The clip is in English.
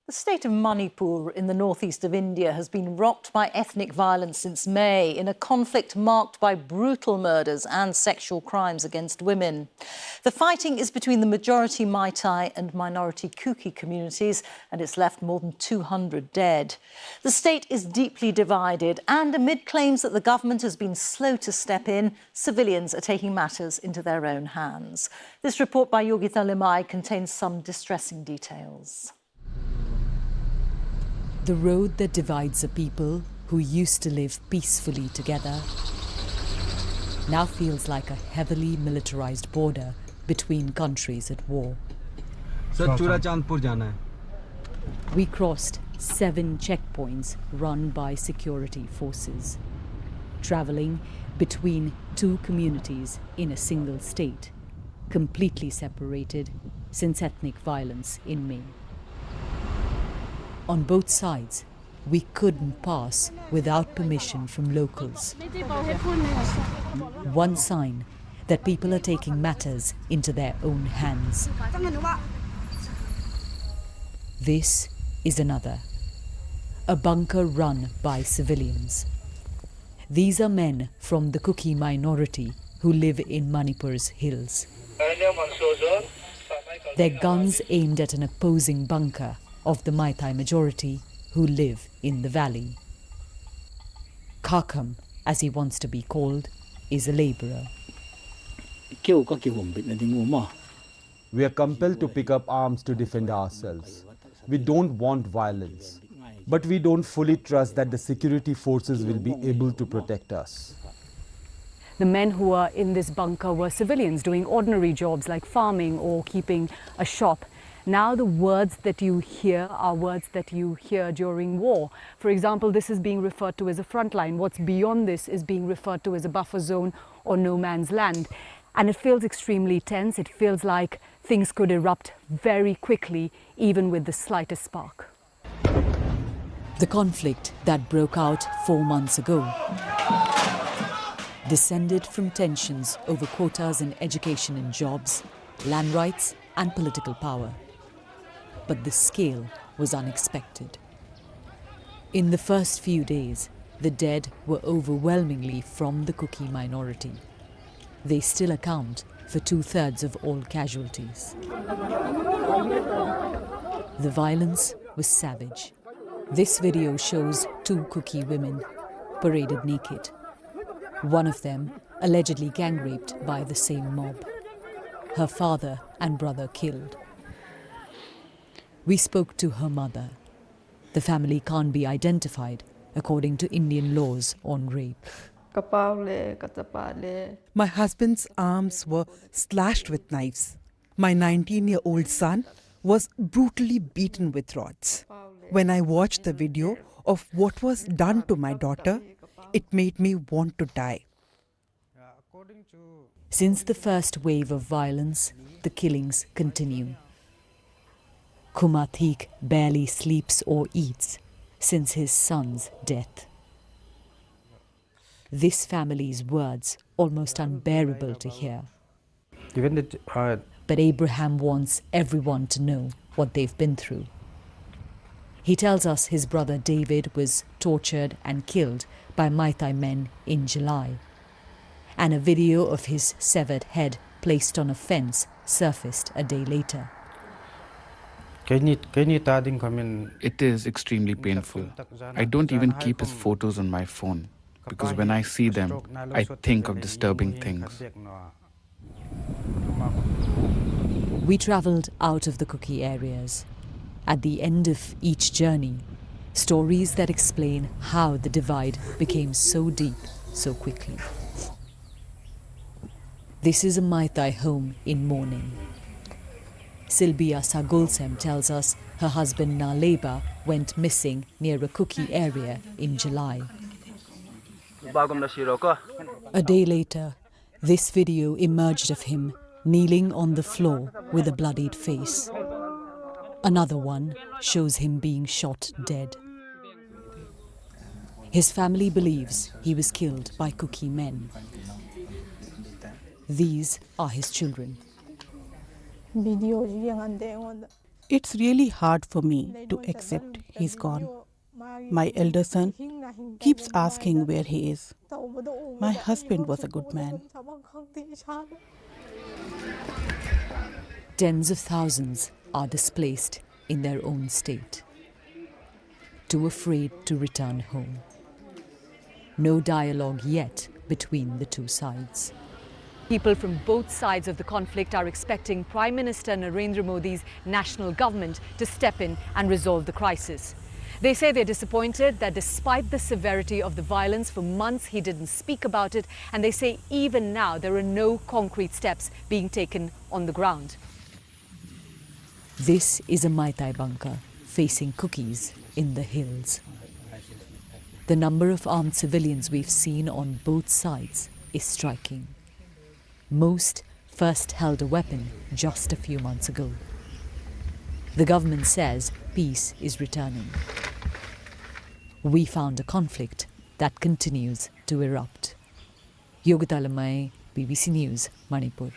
The state of Manipur in the northeast of India has been rocked by ethnic violence since May in a conflict marked by brutal murders and sexual crimes against women. The fighting is between the majority Meitei and minority Kuki communities, and it's left more than 200 dead. The state is deeply divided, and amid claims that the government has been slow to step in, civilians are taking matters into their own hands. This report by Yogita Limai contains some distressing details. The road that divides a people who used to live peacefully together now feels like a heavily militarized border between countries at war. We crossed 7 checkpoints run by security forces, traveling between 2 communities in a single state, completely separated since ethnic violence in May. On both sides, we couldn't pass without permission from locals. One sign that people are taking matters into their own hands. This is another, a bunker run by civilians. These are men from the Kuki minority who live in Manipur's hills. Their guns aimed at an opposing bunker of the Meitei majority who live in the valley. Kakam, as he wants to be called, is a labourer. We are compelled to pick up arms to defend ourselves. We don't want violence, but we don't fully trust that the security forces will be able to protect us. The men who were in this bunker were civilians doing ordinary jobs like farming or keeping a shop. Now the words that you hear are words that you hear during war. For example, this is being referred to as a front line. What's beyond this is being referred to as a buffer zone or no man's land. And it feels extremely tense. It feels like things could erupt very quickly, even with the slightest spark. The conflict that broke out 4 months ago descended from tensions over quotas in education and jobs, land rights and political power. But the scale was unexpected. In the first few days, the dead were overwhelmingly from the Kuki minority. They still account for 2/3 of all casualties. The violence was savage. This video shows 2 Kuki women paraded naked. One of them allegedly gang raped by the same mob. Her father and brother killed. We spoke to her mother. The family can't be identified according to Indian laws on rape. My husband's arms were slashed with knives. My 19-year-old son was brutally beaten with rods. When I watched the video of what was done to my daughter, it made me want to die. Since the first wave of violence, the killings continue. Kumathik barely sleeps or eats since his son's death. This family's words almost unbearable to hear. But Abraham wants everyone to know what they've been through. He tells us his brother David was tortured and killed by Meitei men in July. And a video of his severed head placed on a fence surfaced a day later. It is extremely painful. I don't even keep his photos on my phone because when I see them, I think of disturbing things. We travelled out of the Kuki areas. At the end of each journey, stories that explain how the divide became so deep so quickly. This is a Meitei home in mourning. Silbia Sagulsem tells us her husband Naleba went missing near a Kuki area in July. A day later, this video emerged of him kneeling on the floor with a bloodied face. Another one shows him being shot dead. His family believes he was killed by Kuki men. These are his children. It's really hard for me to accept he's gone. My elder son keeps asking where he is. My husband was a good man. Tens of thousands are displaced in their own state, too afraid to return home. No dialogue yet between the two sides. People from both sides of the conflict are expecting Prime Minister Narendra Modi's national government to step in and resolve the crisis. They say they're disappointed that despite the severity of the violence, for months he didn't speak about it, and they say even now there are no concrete steps being taken on the ground. This is a Maitai bunker facing cookies in the hills. The number of armed civilians we've seen on both sides is striking. Most first held a weapon just a few months ago. The government says peace is returning. We found a conflict that continues to erupt. Yogita Lamai, BBC News, Manipur.